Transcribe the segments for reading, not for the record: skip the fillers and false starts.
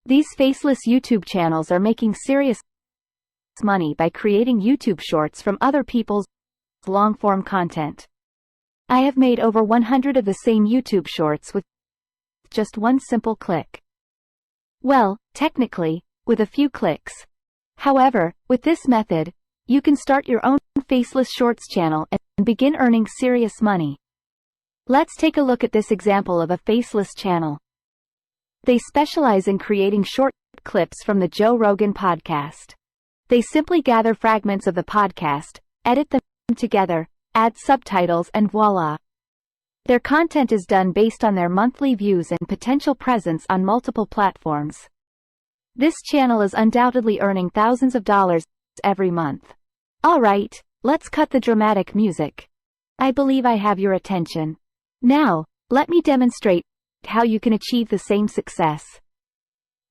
These faceless YouTube channels are making serious money by creating YouTube shorts from other people's long-form content. I have made over 100 of the same YouTube shorts with just one simple click. Well, technically, with a few clicks. However, with this method, you can start your own Faceless Shorts channel and begin earning serious money. Let's take a look at this example of a faceless channel. They specialize in creating short clips from the Joe Rogan podcast. They simply gather fragments of the podcast, edit them together, add subtitles, and voila. Their content is done based on their monthly views and potential presence on multiple platforms. This channel is undoubtedly earning thousands of dollars every month. Alright, let's cut the dramatic music. I believe I have your attention. Now, let me demonstrate how you can achieve the same success.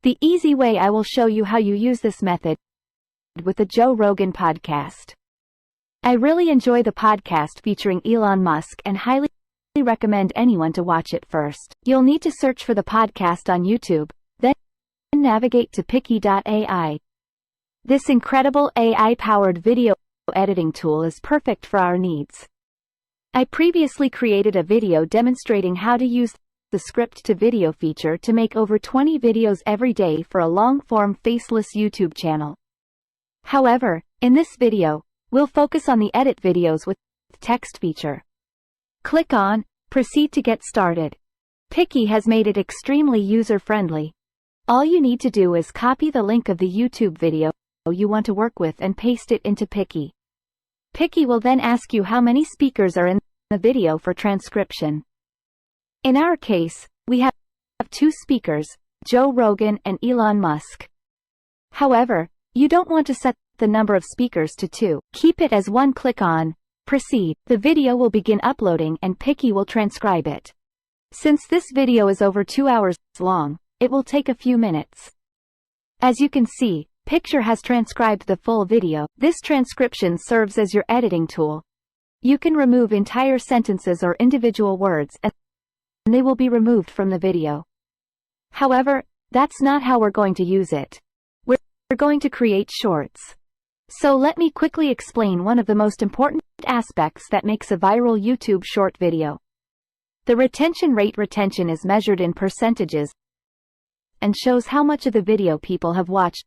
The easy way I will show you how you use this method with the Joe Rogan podcast. I really enjoy the podcast featuring Elon Musk and highly recommend anyone to watch it first. You'll need to search for the podcast on YouTube, then navigate to Pictory.ai. This incredible AI-powered video editing tool is perfect for our needs. I previously created a video demonstrating how to use the script-to-video feature to make over 20 videos every day for a long-form faceless YouTube channel. However, in this video, we'll focus on the edit videos with text feature. Click on Proceed to get started. Pictory has made it extremely user-friendly. All you need to do is copy the link of the YouTube video you want to work with and paste it into Pictory. Pictory will then ask you how many speakers are in the video for transcription. In our case, we have 2 speakers, Joe Rogan and Elon Musk. However, you don't want to set the number of speakers to 2. Keep it as 1. Click on Proceed. The video will begin uploading and Pictory will transcribe it. Since this video is over 2 hours long, it will take a few minutes. As you can see, Pictory has transcribed the full video. This transcription serves as your editing tool. You can remove entire sentences or individual words and they will be removed from the video. However, that's not how we're going to use it. We're going to create shorts. So let me quickly explain one of the most important aspects that makes a viral YouTube short video. The retention rate. Retention is measured in percentages and shows how much of the video people have watched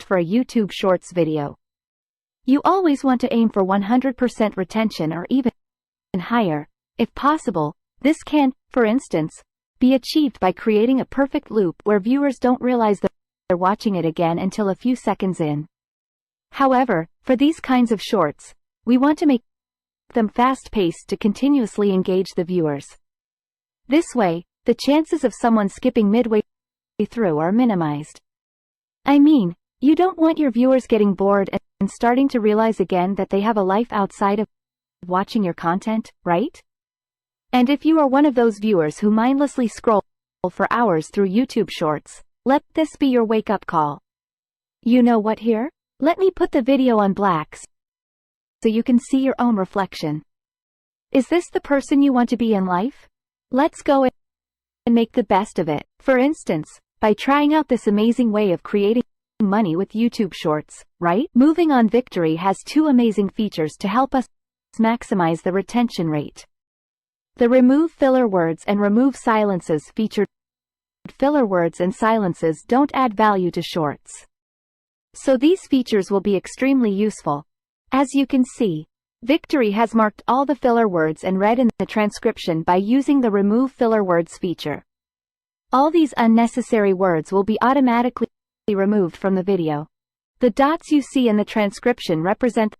for a YouTube Shorts video. You always want to aim for 100% retention or even higher. If possible, this can, for instance, be achieved by creating a perfect loop where viewers don't realize they're watching it again until a few seconds in. However, for these kinds of shorts, we want to make them fast-paced to continuously engage the viewers. This way, the chances of someone skipping midway through are minimized. I mean, you don't want your viewers getting bored and starting to realize again that they have a life outside of watching your content, right? And if you are one of those viewers who mindlessly scroll for hours through YouTube Shorts, let this be your wake-up call. You know what here? Let me put the video on black so you can see your own reflection. Is this the person you want to be in life? Let's go and make the best of it. For instance, by trying out this amazing way of creating money with YouTube Shorts, right? Moving on. Pictory has 2 amazing features to help us maximize the retention rate. The Remove Filler Words and Remove Silences feature. Filler words and silences don't add value to shorts. So these features will be extremely useful. As you can see, Pictory has marked all the filler words and read in the transcription by using the Remove Filler Words feature. All these unnecessary words will be automatically removed from the video. The dots you see in the transcription represent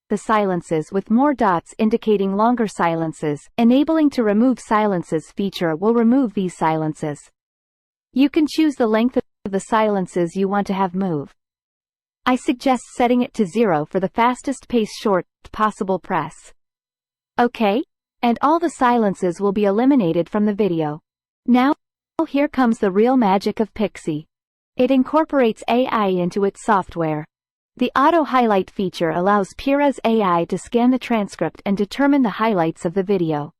the silences, with more dots indicating longer silences. Enabling to Remove Silences feature will remove these silences. You can choose the length of the silences you want to have move. I suggest setting it to 0 for the fastest pace short possible. Press OK, and all the silences will be eliminated from the video. Now, here comes the real magic of Pictory. It incorporates AI into its software. The auto-highlight feature allows Pictory's AI to scan the transcript and determine the highlights of the video.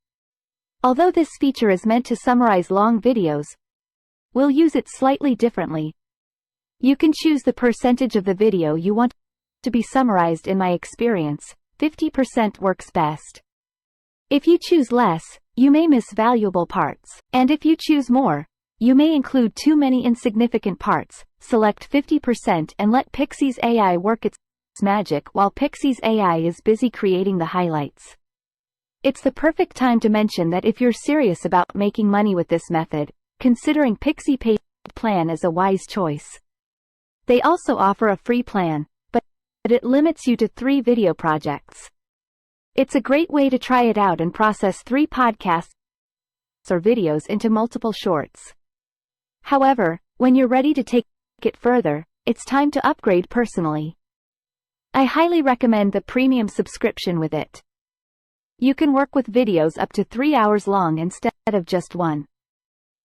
Although this feature is meant to summarize long videos, we'll use it slightly differently. You can choose the percentage of the video you want to be summarized. In my experience, 50% works best. If you choose less, you may miss valuable parts. And if you choose more, you may include too many insignificant parts. Select 50% and let Pixie's AI work its magic while Pixie's AI is busy creating the highlights. It's the perfect time to mention that if you're serious about making money with this method, considering Pixie Paid plan is a wise choice. They also offer a free plan, but it limits you to 3 video projects. It's a great way to try it out and process 3 podcasts or videos into multiple shorts. However, when you're ready to take it further, it's time to upgrade personally. I highly recommend the premium subscription with it. You can work with videos up to 3 hours long instead of just 1.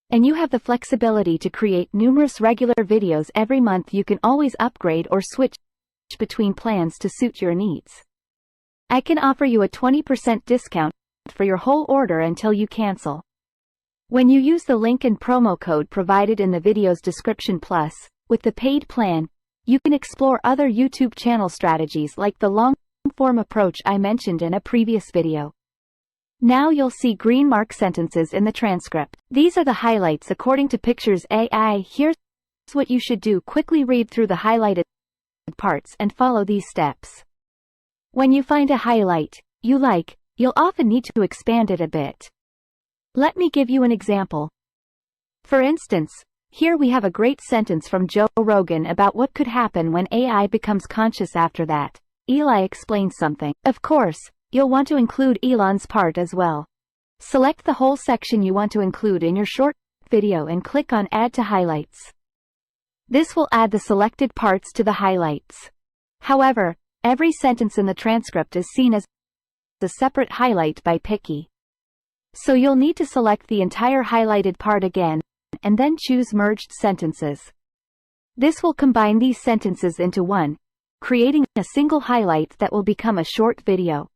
And you have the flexibility to create numerous regular videos every month. You can always upgrade or switch between plans to suit your needs. I can offer you a 20% discount for your whole order until you cancel. When you use the link and promo code provided in the video's description. Plus, with the paid plan, you can explore other YouTube channel strategies like the long-form approach I mentioned in a previous video. Now you'll see green mark sentences in the transcript. These are the highlights according to Picture's AI. Here's what you should do. Quickly read through the highlighted parts and follow these steps. When you find a highlight you like, you'll often need to expand it a bit. Let me give you an example. For instance, here we have a great sentence from Joe Rogan about what could happen when AI becomes conscious. After that, Eli explains something. Of course, you'll want to include Elon's part as well. Select the whole section you want to include in your short video and click on Add to Highlights. This will add the selected parts to the highlights. However, every sentence in the transcript is seen as a separate highlight by Pictory. So you'll need to select the entire highlighted part again, and then choose Merged Sentences. This will combine these sentences into one, creating a single highlight that will become a short video.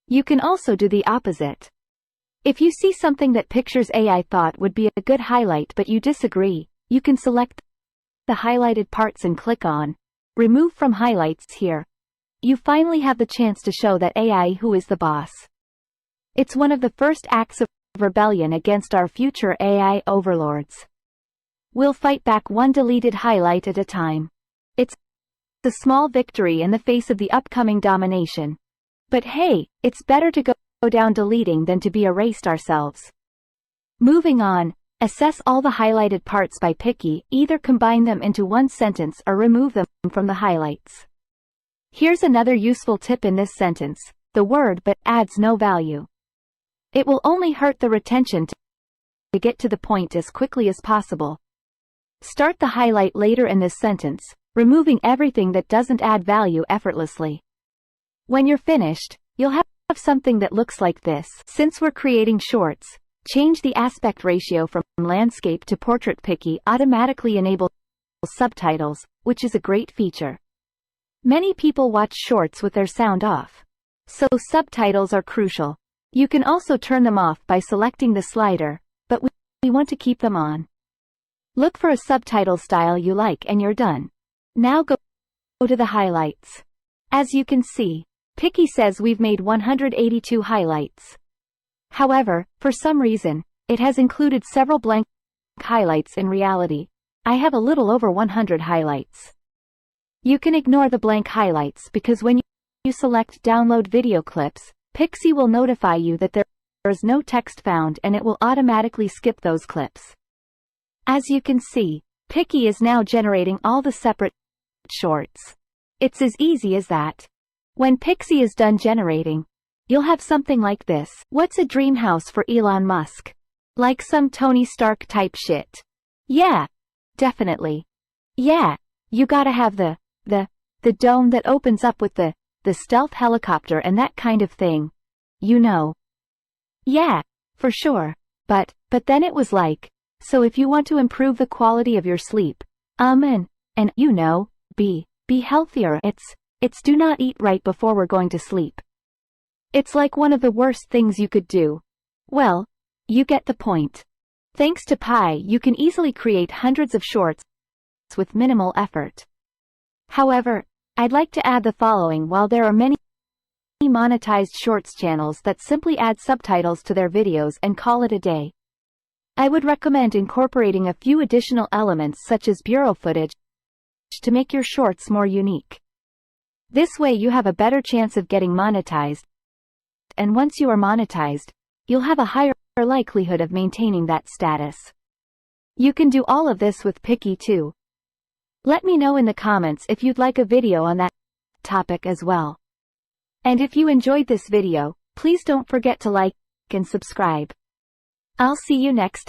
You can also do the opposite. If you see something that Picture's AI thought would be a good highlight but you disagree, you can select the highlighted parts and click on Remove from Highlights here. You finally have the chance to show that AI who is the boss. It's one of the first acts of rebellion against our future AI overlords. We'll fight back one deleted highlight at a time. It's a small victory in the face of the upcoming domination. But hey, it's better to go down deleting than to be erased ourselves. Moving on, assess all the highlighted parts by Pictory. Either combine them into one sentence or remove them from the highlights. Here's another useful tip in this sentence. The word but adds no value. It will only hurt the retention to get to the point as quickly as possible. Start the highlight later in this sentence, removing everything that doesn't add value effortlessly. When you're finished, you'll have something that looks like this. Since we're creating shorts, change the aspect ratio from landscape to portrait. Pictory automatically enables subtitles, which is a great feature. Many people watch shorts with their sound off, so subtitles are crucial. You can also turn them off by selecting the slider, but we want to keep them on. Look for a subtitle style you like and you're done. Now go to the highlights. As you can see, Pictory says we've made 182 highlights. However, for some reason, it has included several blank highlights. In reality, I have a little over 100 highlights. You can ignore the blank highlights because when you select Download Video Clips, Pictory will notify you that there is no text found and it will automatically skip those clips. As you can see, Pictory is now generating all the separate shorts. It's as easy as that. When Pictory is done generating, you'll have something like this. What's a dream house for Elon Musk? Like some Tony Stark type shit. Yeah, definitely. Yeah, you gotta have the dome that opens up with the stealth helicopter and that kind of thing. You know. Yeah, for sure. But then it was like, so if you want to improve the quality of your sleep, and you know, be healthier, it's do not eat right before we're going to sleep. It's like one of the worst things you could do. Well, you get the point. Thanks to Pi, you can easily create hundreds of shorts with minimal effort. However, I'd like to add the following: while there are many monetized shorts channels that simply add subtitles to their videos and call it a day, I would recommend incorporating a few additional elements such as bureau footage to make your shorts more unique. This way you have a better chance of getting monetized, and once you are monetized, you'll have a higher likelihood of maintaining that status. You can do all of this with Pictory too. Let me know in the comments if you'd like a video on that topic as well. And if you enjoyed this video, please don't forget to like and subscribe. I'll see you next time.